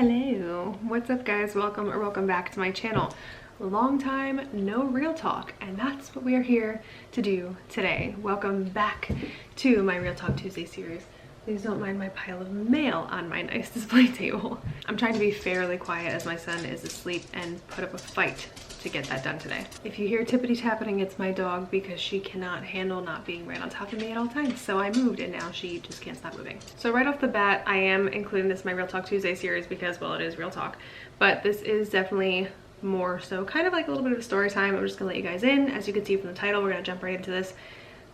Hello, what's up guys? Welcome back to my channel. Long time no real talk, and that's what we are here to do today. Welcome back to my Real Talk Tuesday series. Please don't mind my pile of mail on my nice display table. I'm trying to be fairly quiet as my son is asleep and put up a fight to get that done today. If you hear tippity tapping, it's my dog because she cannot handle not being right on top of me at all times. So I moved and now she just can't stop moving. So right off the bat, I am including this in my Real Talk Tuesday series because, well, it is real talk, but this is definitely more so kind of like a little bit of a story time. I'm just gonna let you guys in. As you can see from the title, we're gonna jump right into this.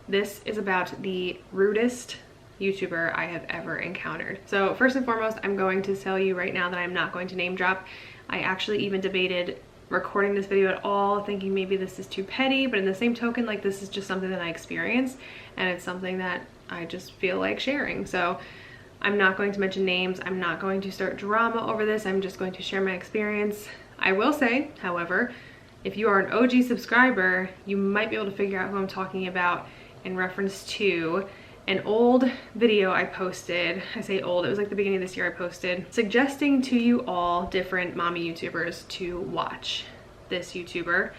This is about the rudest YouTuber I have ever encountered. So first and foremost, I'm going to tell you right now that I'm not going to name drop. I actually even debated recording this video at all, thinking maybe this is too petty, but in the same token, like, this is just something that I experienced and it's something that I just feel like sharing. So I'm not going to mention names. I'm not going to start drama over this. I'm just going to share my experience. I will say, however, if you are an OG subscriber, you might be able to figure out who I'm talking about in reference to an old video I posted. I say old, it was like the beginning of this year I posted, suggesting to you all different mommy YouTubers to watch. This YouTuber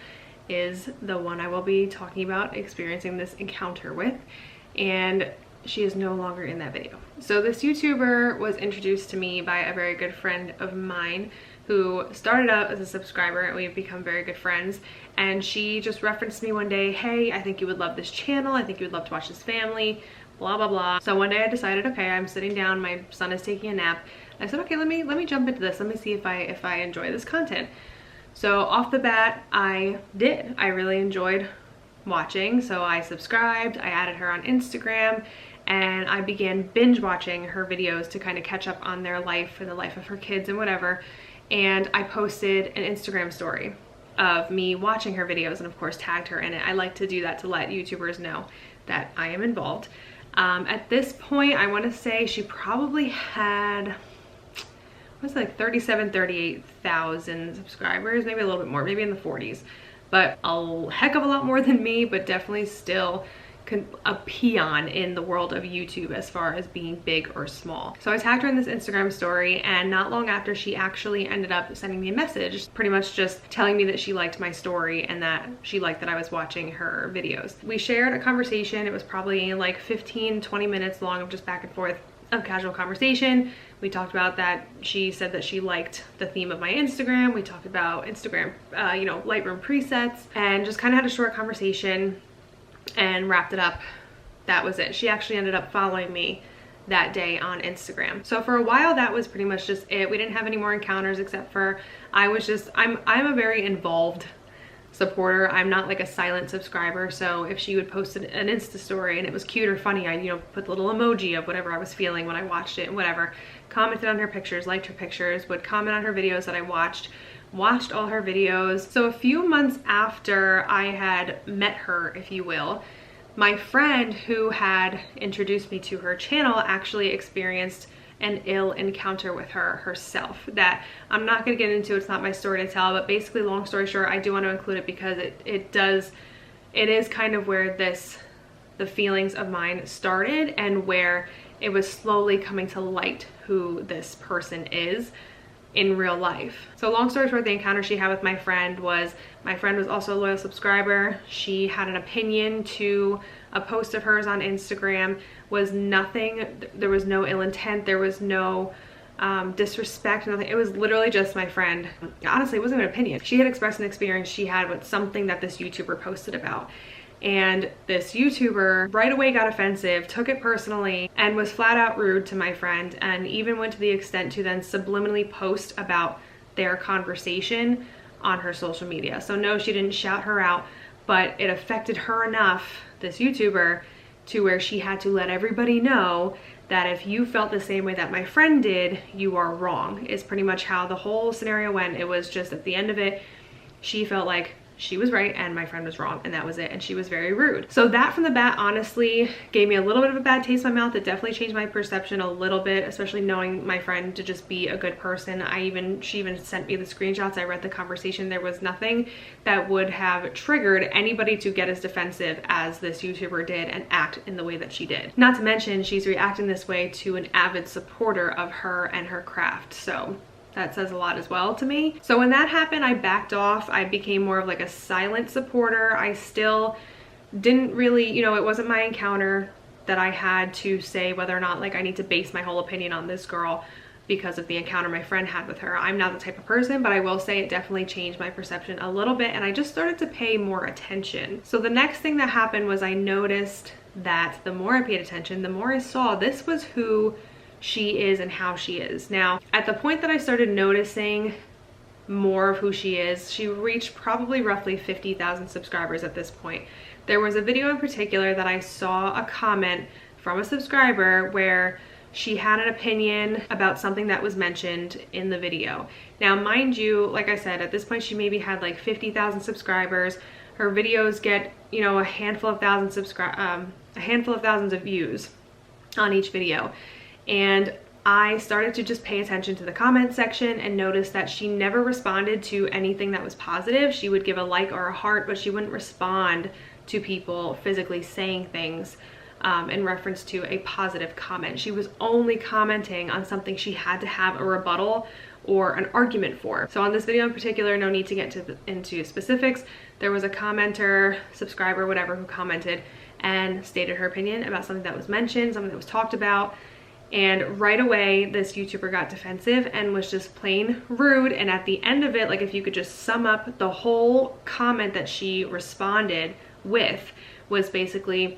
is the one I will be talking about experiencing this encounter with, and she is no longer in that video. So this YouTuber was introduced to me by a very good friend of mine who started out as a subscriber, and we've become very good friends. And she just referenced me one day, hey, I think you would love this channel. I think you would love to watch this family, blah, blah, blah. So one day I decided, okay, I'm sitting down, my son is taking a nap. I said, okay, let me jump into this. Let me see if I enjoy this content. So off the bat, I did. I really enjoyed watching. So I subscribed, I added her on Instagram, and I began binge watching her videos to kind of catch up on their life and the life of her kids and whatever. And I posted an Instagram story of me watching her videos and of course tagged her in it. I like to do that to let YouTubers know that I am involved. At this point, I want to say she probably had, what was it, like 38,000 subscribers, maybe a little bit more, maybe in the 40s, but a heck of a lot more than me, but definitely still a peon in the world of YouTube as far as being big or small. So I tagged her in this Instagram story, and not long after, she actually ended up sending me a message, pretty much just telling me that she liked my story and that she liked that I was watching her videos. We shared a conversation. It was probably like 15-20 minutes long of just back and forth of casual conversation. We talked about that. She said that she liked the theme of my Instagram. We talked about Instagram, you know, Lightroom presets, and just kind of had a short conversation and wrapped it up. That was it. She actually ended up following me that day on Instagram. So for a while, that was pretty much just it. We didn't have any more encounters except for I'm a very involved supporter. I'm not like a silent subscriber. So if she would post an Insta story and it was cute or funny, I, you know, put the little emoji of whatever I was feeling when I watched it and whatever, commented on her pictures, liked her pictures, would comment on her videos that I watched all her videos. So a few months after I had met her, if you will, my friend who had introduced me to her channel actually experienced an ill encounter with her herself that I'm not going to get into. It's not my story to tell, but basically, long story short, I do want to include it because it is kind of where the feelings of mine started and where it was slowly coming to light who this person is in real life. So long story short, the encounter she had with my friend was also a loyal subscriber. She had an opinion to a post of hers on Instagram, was nothing, there was no ill intent, there was no disrespect, nothing. It was literally just my friend. Honestly, it wasn't an opinion. She had expressed an experience she had with something that this YouTuber posted about. And this YouTuber right away got offensive, took it personally, and was flat out rude to my friend, and even went to the extent to then subliminally post about their conversation on her social media. So no, she didn't shout her out, but it affected her enough, this YouTuber, to where she had to let everybody know that if you felt the same way that my friend did, you are wrong, is pretty much how the whole scenario went. It was just at the end of it, she felt like she was right and my friend was wrong, and that was it. And she was very rude. So that from the bat honestly gave me a little bit of a bad taste in my mouth. It definitely changed my perception a little bit, especially knowing my friend to just be a good person. She even sent me the screenshots. I read the conversation. There was nothing that would have triggered anybody to get as defensive as this YouTuber did and act in the way that she did. Not to mention, she's reacting this way to an avid supporter of her and her craft. So that says a lot as well to me. So when that happened, I backed off. I became more of like a silent supporter. I still didn't really, you know, it wasn't my encounter that I had to say whether or not like I need to base my whole opinion on this girl because of the encounter my friend had with her. I'm not the type of person, but I will say it definitely changed my perception a little bit, and I just started to pay more attention. So the next thing that happened was I noticed that the more I paid attention, the more I saw this was who she is and how she is. Now, at the point that I started noticing more of who she is, she reached probably roughly 50,000 subscribers at this point. There was a video in particular that I saw a comment from a subscriber where she had an opinion about something that was mentioned in the video. Now, mind you, like I said, at this point she maybe had like 50,000 subscribers. Her videos get, you know, a handful of thousands of views on each video. And I started to just pay attention to the comment section and noticed that she never responded to anything that was positive. She would give a like or a heart, but she wouldn't respond to people physically saying things in reference to a positive comment. She was only commenting on something she had to have a rebuttal or an argument for. So on this video in particular, no need to get into specifics, there was a commenter, subscriber, whatever, who commented and stated her opinion about something that was mentioned, something that was talked about. And right away, this YouTuber got defensive and was just plain rude. And at the end of it, like if you could just sum up the whole comment that she responded with, was basically,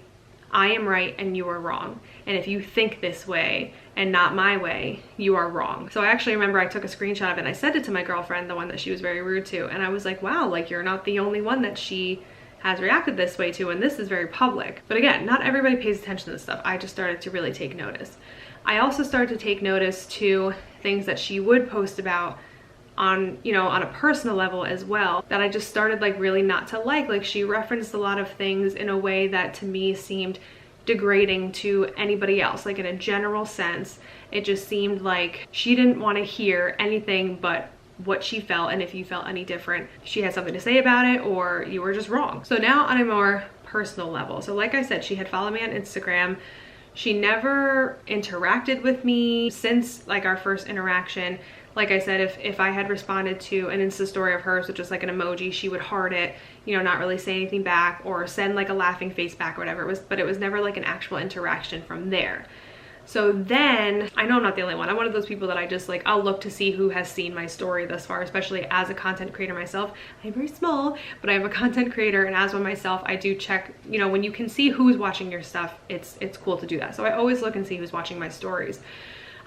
I am right and you are wrong. And if you think this way and not my way, you are wrong. So I actually remember I took a screenshot of it and I sent it to my girlfriend, the one that she was very rude to. And I was like, wow, like you're not the only one that she has reacted this way to, and this is very public. But again, not everybody pays attention to this stuff. I just started to really take notice. I also started to take notice to things that she would post about on, you know, on a personal level as well, that I just started like really not to like. Like she referenced a lot of things in a way that to me seemed degrading to anybody else. Like in a general sense, it just seemed like she didn't want to hear anything but what she felt, and if you felt any different, she had something to say about it or you were just wrong. So now on a more personal level, so like I said, she had followed me on Instagram. She never interacted with me since like our first interaction. Like I said, if I had responded to an Insta story of hers with just like an emoji, she would heart it, you know, not really say anything back or send like a laughing face back or whatever it was, but it was never like an actual interaction from there. So then, I know I'm not the only one. I'm one of those people that I just like, I'll look to see who has seen my story thus far, especially as a content creator myself. I'm very small, but I'm a content creator, and as one myself, I do check, you know, when you can see who's watching your stuff, it's cool to do that. So I always look and see who's watching my stories.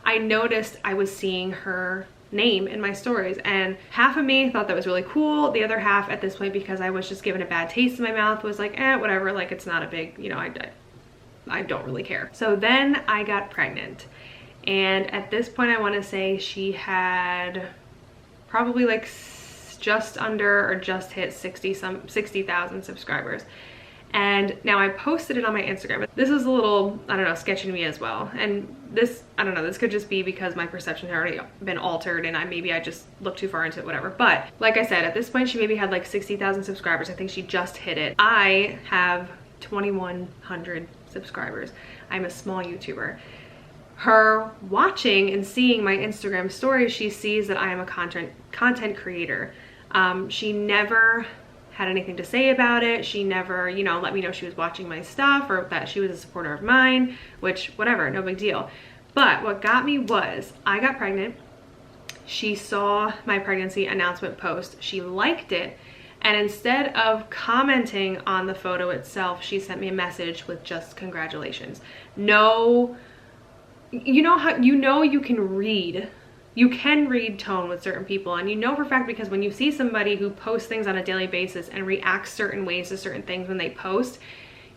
I noticed I was seeing her name in my stories, and half of me thought that was really cool. The other half at this point, because I was just given a bad taste in my mouth, was like, whatever, like it's not a big, you know, I don't really care. So then I got pregnant, and at this point I want to say she had probably like just under or just hit 60,000 subscribers. And now I posted it on my Instagram. This is a little, I don't know, sketchy to me as well. And this, I don't know, this could just be because my perception had already been altered and maybe I just looked too far into it, whatever. But like I said, at this point she maybe had like 60,000 subscribers. I think she just hit it. I have 2,100 subscribers. I'm a small YouTuber. Her watching and seeing my Instagram stories, she sees that I am a content creator. She never had anything to say about it. She never, you know, let me know she was watching my stuff or that she was a supporter of mine, which whatever, no big deal. But what got me was I got pregnant. She saw my pregnancy announcement post. She liked it. And instead of commenting on the photo itself, she sent me a message with just congratulations. No, you know how, you can read tone with certain people, and you know for a fact because when you see somebody who posts things on a daily basis and reacts certain ways to certain things when they post,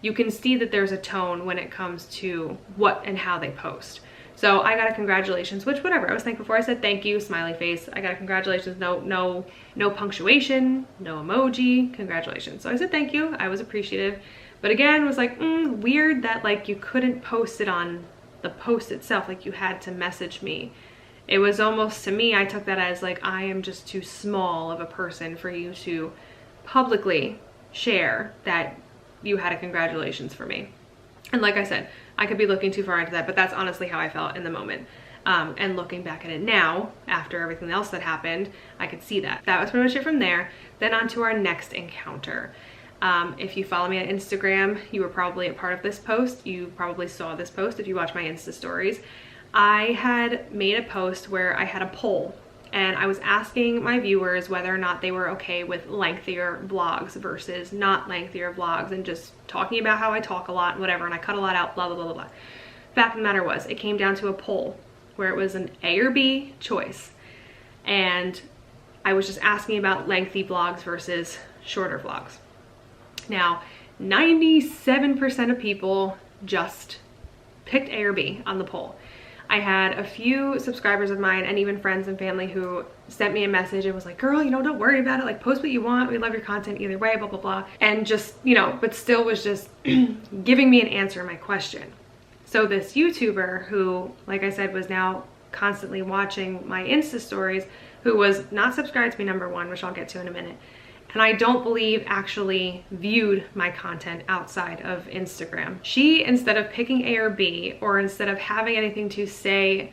you can see that there's a tone when it comes to what and how they post. So I got a congratulations, which whatever, I was thankful for. I said thank you, smiley face. I got a congratulations, no punctuation, no emoji, congratulations. So I said thank you, I was appreciative. But again, was like, weird that like you couldn't post it on the post itself, like you had to message me. It was almost, to me, I took that as like, I am just too small of a person for you to publicly share that you had a congratulations for me. And like I said, I could be looking too far into that, but that's honestly how I felt in the moment. And looking back at it now, after everything else that happened, I could see that. That was pretty much it from there. Then on to our next encounter. If you follow me on Instagram, you were probably a part of this post. You probably saw this post if you watch my Insta stories. I had made a post where I had a poll, and I was asking my viewers whether or not they were okay with lengthier vlogs versus not lengthier vlogs, and just talking about how I talk a lot and whatever, and I cut a lot out, blah, blah, blah, blah, blah. Fact of the matter was, it came down to a poll where it was an A or B choice. And I was just asking about lengthy vlogs versus shorter vlogs. Now, 97% of people just picked A or B on the poll. I had a few subscribers of mine and even friends and family who sent me a message and was like, girl, you know, don't worry about it. Like, post what you want. We love your content either way, blah, blah, blah. And just, you know, but still was just giving me an answer to my question. So this YouTuber who, like I said, was now constantly watching my Insta stories, who was not subscribed to me, number one, which I'll get to in a minute, and I don't believe actually viewed my content outside of Instagram. She, instead of picking A or B, or instead of having anything to say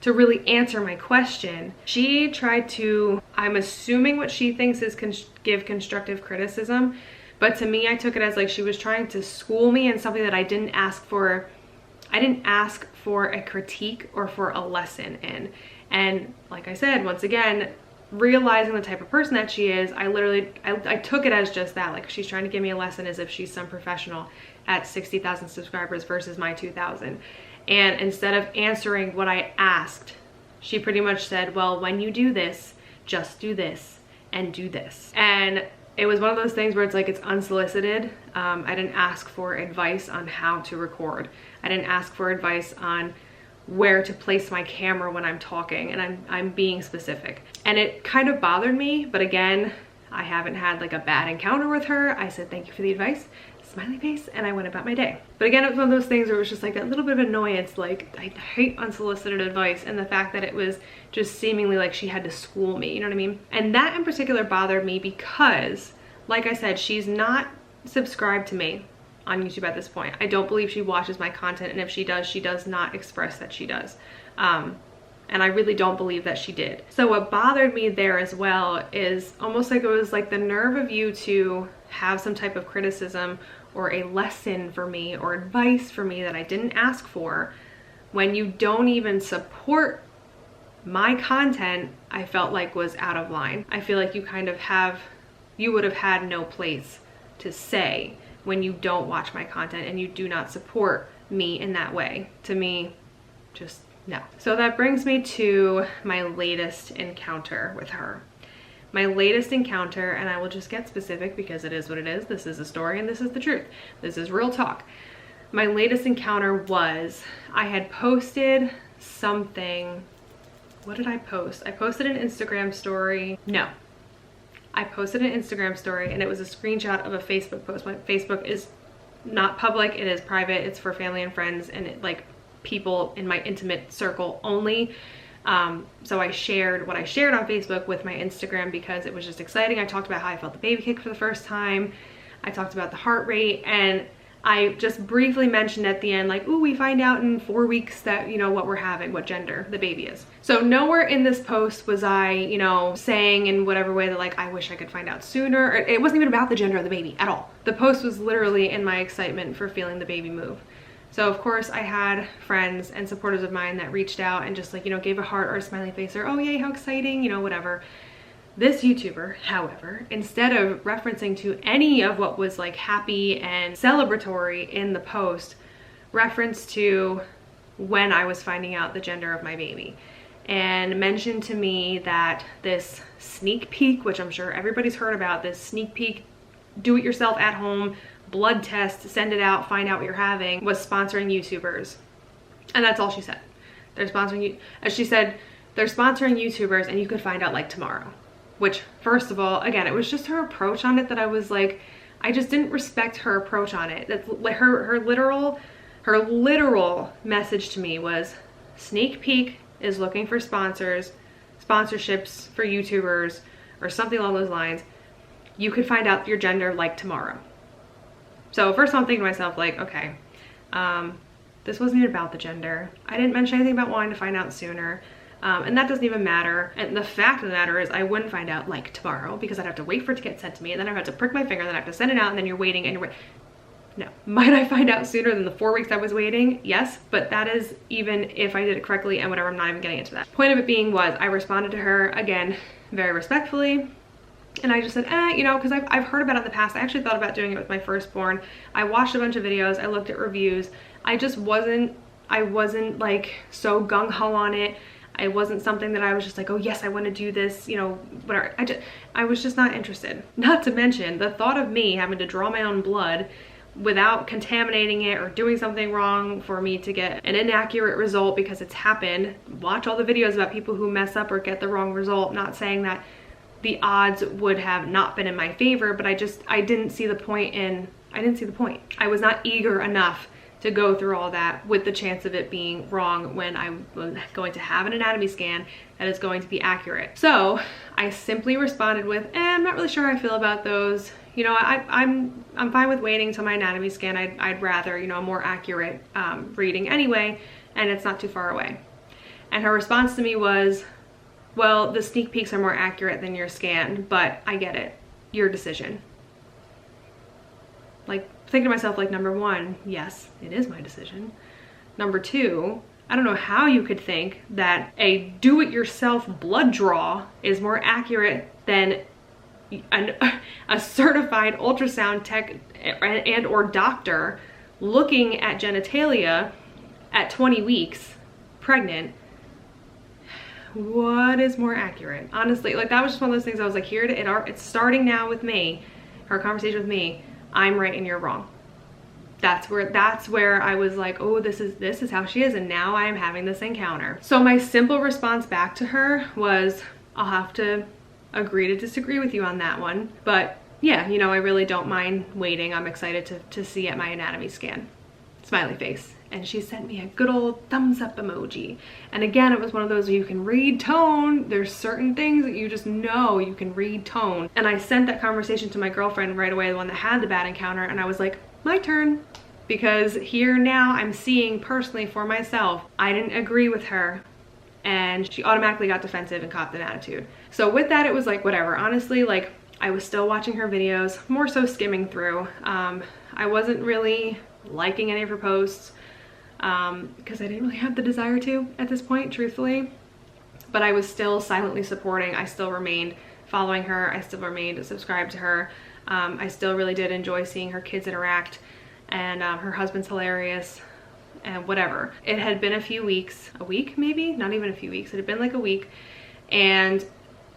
to really answer my question, she tried to, I'm assuming what she thinks is give constructive criticism, but to me, I took it as like she was trying to school me in something that I didn't ask for. I didn't ask for a critique or for a lesson in. And like I said, once again, realizing the type of person that she is, I took it as just that. Like, she's trying to give me a lesson as if she's some professional at 60,000 subscribers versus my 2,000. And instead of answering what I asked, she pretty much said, well, when you do this, just do this and do this. And it was one of those things where it's like, it's unsolicited. I didn't ask for advice on how to record. I didn't ask for advice on where to place my camera when I'm talking, and I'm being specific. And it kind of bothered me, but again, I haven't had like a bad encounter with her. I said, thank you for the advice, smiley face, and I went about my day. But again, it was one of those things where it was just like that little bit of annoyance. Like, I hate unsolicited advice, and the fact that it was just seemingly like she had to school me, you know what I mean? And that in particular bothered me because, like I said, she's not subscribed to me on YouTube at this point. I don't believe she watches my content, and if she does not express that she does. And I really don't believe that she did. So what bothered me there as well is almost like it was like the nerve of you to have some type of criticism or a lesson for me or advice for me that I didn't ask for when you don't even support my content. I felt like was out of line. I feel like you would have had no place to say when you don't watch my content and you do not support me in that way. To me, just no. So that brings me to my latest encounter with her. My latest encounter, and I will just get specific because it is what it is. This is a story and this is the truth. This is real talk. My latest encounter was, I had posted something. What did I post? I posted an Instagram story. No. I posted an Instagram story and it was a screenshot of a Facebook post. My Facebook is not public, it is private. It's for family and friends and it, like, people in my intimate circle only. So I shared what I shared on Facebook with my Instagram because it was just exciting. I talked about how I felt the baby kick for the first time. I talked about the heart rate, and I just briefly mentioned at the end, like, ooh, we find out in 4 weeks that, you know, what we're having, what gender the baby is. So nowhere in this post was I, you know, saying in whatever way that, like, I wish I could find out sooner. It wasn't even about the gender of the baby at all. The post was literally in my excitement for feeling the baby move. So of course I had friends and supporters of mine that reached out and just, like, you know, gave a heart or a smiley face or, oh yay, how exciting, you know, whatever. This YouTuber, however, instead of referencing to any of what was, like, happy and celebratory in the post, referenced to when I was finding out the gender of my baby, and mentioned to me that this sneak peek, which I'm sure everybody's heard about, this sneak peek, do it yourself at home, blood test, send it out, find out what you're having, was sponsoring YouTubers. And that's all she said. They're sponsoring you, as she said, they're sponsoring YouTubers and you could find out, like, tomorrow. Which, first of all, again, it was just her approach on it that I was like, I just didn't respect her approach on it. That's like her literal message to me was, sneak peek is looking for sponsorships for YouTubers or something along those lines. You could find out your gender, like, tomorrow. So first I'm thinking to myself, like, okay, This wasn't even about the gender. I didn't mention anything about wanting to find out sooner. And that doesn't even matter. And the fact of the matter is I wouldn't find out like tomorrow, because I'd have to wait for it to get sent to me, and then I'd have to prick my finger, and then I have to send it out, and then you're waiting and you're waiting. No. Might I find out sooner than the 4 weeks I was waiting? Yes, but that is even if I did it correctly and whatever. I'm not even getting into that. Point of it being was I responded to her, again, very respectfully. And I just said, you know, because I've heard about it in the past. I actually thought about doing it with my firstborn. I watched a bunch of videos. I looked at reviews. I wasn't like so gung-ho on it. It wasn't something that I was just like, oh yes, I want to do this, you know, whatever. I was just not interested. Not to mention the thought of me having to draw my own blood without contaminating it or doing something wrong for me to get an inaccurate result, because it's happened. Watch all the videos about people who mess up or get the wrong result. Not saying that the odds would have not been in my favor, but I didn't see the point. I was not eager enough to go through all that with the chance of it being wrong when I'm going to have an anatomy scan that is going to be accurate. So I simply responded with, I'm not really sure how I feel about those. You know, I'm fine with waiting till my anatomy scan. I'd rather, you know, a more accurate reading anyway, and it's not too far away. And her response to me was, well, the sneak peeks are more accurate than your scan, but I get it. Your decision. Like, thinking to myself, like, number one, yes, it is my decision. Number two, I don't know how you could think that a do-it-yourself blood draw is more accurate than a certified ultrasound tech and or doctor looking at genitalia at 20 weeks pregnant. What is more accurate? Honestly, like, that was just one of those things I was like, it's starting now with me, her conversation with me. I'm right and you're wrong. That's where I was like, oh, this is how she is, and now I'm having this encounter. So my simple response back to her was, I'll have to agree to disagree with you on that one. But yeah, you know, I really don't mind waiting. I'm excited to see at my anatomy scan. Smiley face. And she sent me a good old thumbs up emoji. And again, it was one of those where you can read tone. There's certain things that you just know you can read tone. And I sent that conversation to my girlfriend right away, the one that had the bad encounter, and I was like, my turn. Because here now I'm seeing personally for myself, I didn't agree with her, and she automatically got defensive and copped an attitude. So with that, it was like, whatever. Honestly, like, I was still watching her videos, more so skimming through. I wasn't really liking any of her posts, because I didn't really have the desire to at this point, truthfully. But I was still silently supporting. I still remained following her. I still remained subscribed to her. I still really did enjoy seeing her kids interact, and her husband's hilarious and whatever. It had been a few weeks, a week maybe, not even a few weeks. It had been like a week. And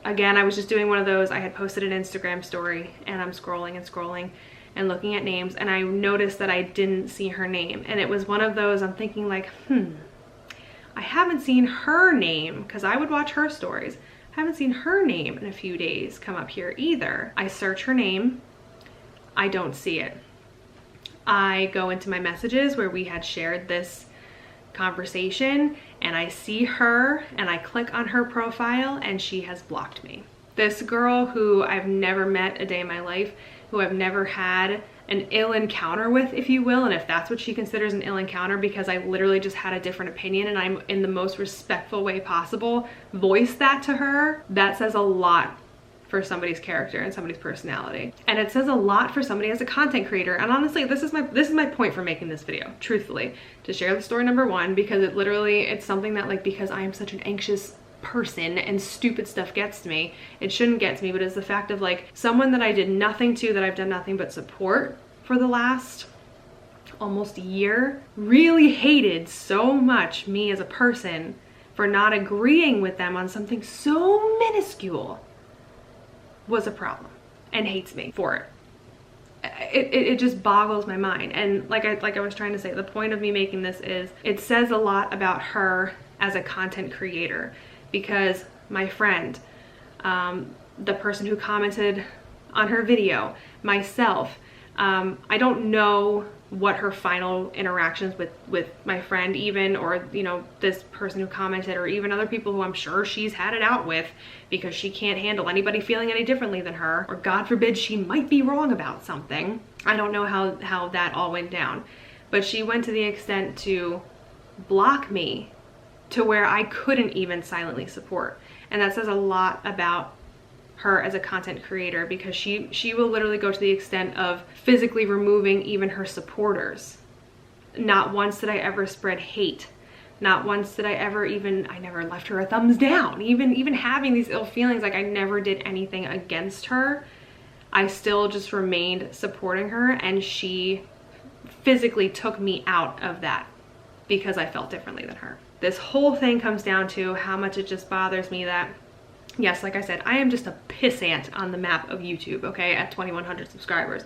again, I was just doing one of those. I had posted an Instagram story, and I'm scrolling and scrolling and looking at names, and I noticed that I didn't see her name. And it was one of those, I'm thinking like, I haven't seen her name, because I would watch her stories. I haven't seen her name in a few days come up here either. I search her name, I don't see it. I go into my messages where we had shared this conversation, and I see her, and I click on her profile, and she has blocked me. This girl who I've never met a day in my life, who I've never had an ill encounter with, if you will, and if that's what she considers an ill encounter, because I literally just had a different opinion, and I'm in the most respectful way possible voiced that to her. That says a lot for somebody's character and somebody's personality, and it says a lot for somebody as a content creator. And honestly, this is my point for making this video, truthfully, to share the story number one, because it's something that, like, because I am such an anxious person and stupid stuff gets to me, it shouldn't get to me, but it's the fact of, like, someone that I did nothing to, that I've done nothing but support for the last almost year, really hated so much me as a person for not agreeing with them on something so minuscule, was a problem, and hates me for it. It just boggles my mind. And like I was trying to say, the point of me making this is, it says a lot about her as a content creator, because my friend, the person who commented on her video, myself, I don't know what her final interactions with my friend even, or, you know, this person who commented, or even other people who I'm sure she's had it out with, because she can't handle anybody feeling any differently than her, or God forbid she might be wrong about something. I don't know how that all went down, but she went to the extent to block me to where I couldn't even silently support. And that says a lot about her as a content creator, because she will literally go to the extent of physically removing even her supporters. Not once did I ever spread hate. Not once did I ever I never left her a thumbs down. Even having these ill feelings, like I never did anything against her. I still just remained supporting her, and she physically took me out of that because I felt differently than her. This whole thing comes down to how much it just bothers me that, yes, like I said, I am just a pissant on the map of YouTube, okay, at 2,100 subscribers.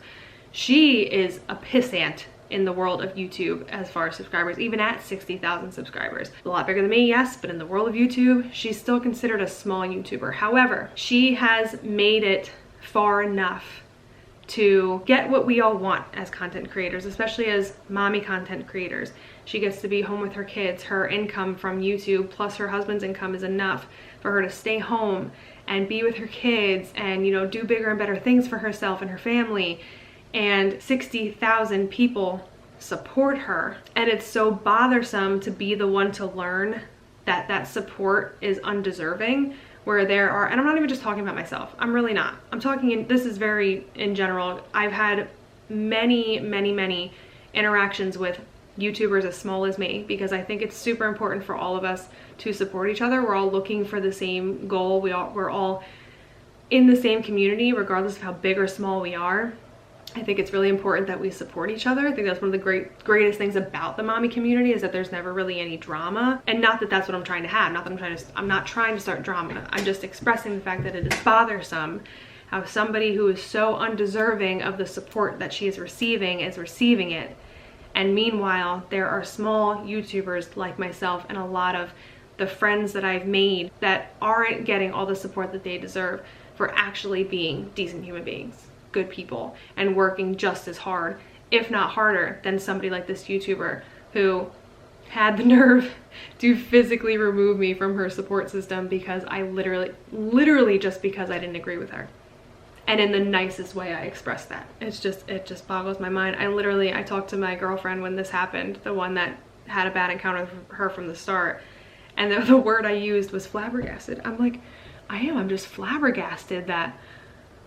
She is a pissant in the world of YouTube as far as subscribers, even at 60,000 subscribers. A lot bigger than me, yes, but in the world of YouTube, she's still considered a small YouTuber. However, she has made it far enough to get what we all want as content creators, especially as mommy content creators. She gets to be home with her kids. Her income from YouTube plus her husband's income is enough for her to stay home and be with her kids and, you know, do bigger and better things for herself and her family. And 60,000 people support her. And it's so bothersome to be the one to learn that that support is undeserving, where there are, and I'm not even just talking about myself, I'm really not. I'm talking, this is very in general. I've had many interactions with YouTubers as small as me, because I think it's super important for all of us to support each other. We're all looking for the same goal. We're all in the same community, regardless of how big or small we are. I think it's really important that we support each other. I think that's one of the greatest things about the mommy community, is that there's never really any drama. And not that that's what I'm trying to have. Not that I'm not trying to start drama. I'm just expressing the fact that it is bothersome how somebody who is so undeserving of the support that she is receiving it. And meanwhile, there are small YouTubers like myself and a lot of the friends that I've made that aren't getting all the support that they deserve for actually being decent human beings, good people, and working just as hard, if not harder, than somebody like this YouTuber who had the nerve to physically remove me from her support system because I literally just because I didn't agree with her. And in the nicest way I expressed that. It just boggles my mind. I talked to my girlfriend when this happened, the one that had a bad encounter with her from the start, and the word I used was flabbergasted. I'm like, I'm just flabbergasted that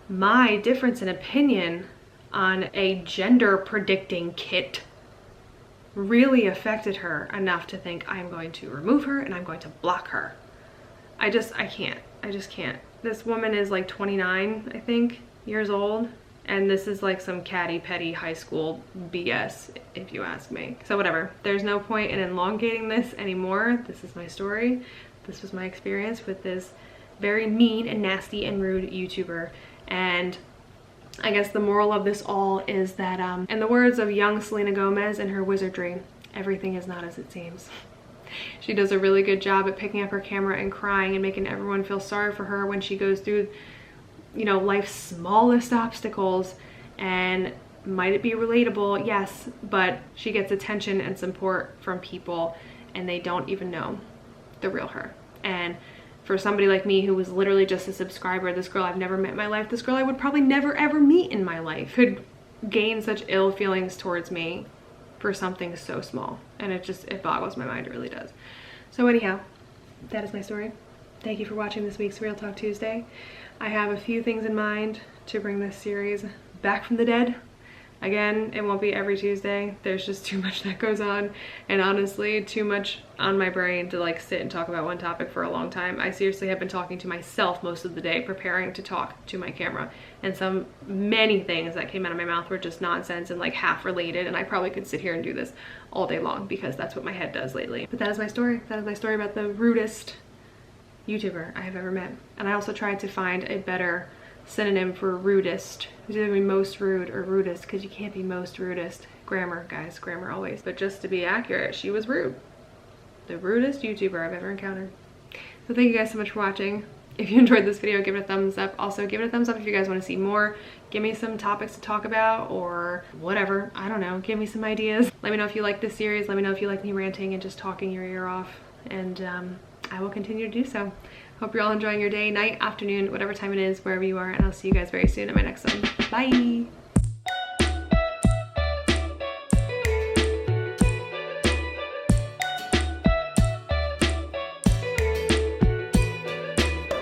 my difference in opinion on a gender predicting kit really affected her enough to think I'm going to remove her and I'm going to block her. I just can't. This woman is like 29, I think, years old, and this is like some catty petty high school BS, if you ask me. So whatever, there's no point in elongating this anymore. This is my story. This was my experience with this very mean and nasty and rude YouTuber. And I guess the moral of this all is that, in the words of young Selena Gomez and her wizardry, everything is not as it seems. She does a really good job at picking up her camera and crying and making everyone feel sorry for her when she goes through, you know, life's smallest obstacles. And might it be relatable? Yes, but she gets attention and support from people and they don't even know the real her. And for somebody like me who was literally just a subscriber, this girl I've never met in my life, this girl I would probably never ever meet in my life, could gain such ill feelings towards me for something so small. And it boggles my mind, it really does. So anyhow, that is my story. Thank you for watching this week's Real Talk Tuesday. I have a few things in mind to bring this series back from the dead. Again, it won't be every Tuesday. There's just too much that goes on, and honestly, too much on my brain to like sit and talk about one topic for a long time. I seriously have been talking to myself most of the day, preparing to talk to my camera, and many things that came out of my mouth were just nonsense and like half related, and I probably could sit here and do this all day long because that's what my head does lately. But that is my story. That is my story about the rudest YouTuber I have ever met. And I also tried to find a better synonym for rudest. It's either be most rude or rudest, because you can't be most rudest. Grammar, guys, grammar always. But just to be accurate, she was rude. The rudest YouTuber I've ever encountered. So thank you guys so much for watching. If you enjoyed this video, give it a thumbs up. Also, give it a thumbs up if you guys want to see more. Give me some topics to talk about or whatever. I don't know. Give me some ideas. Let me know if you like this series. Let me know if you like me ranting and just talking your ear off. And I will continue to do so. Hope you're all enjoying your day, night, afternoon, whatever time it is, wherever you are, and I'll see you guys very soon in my next one. Bye!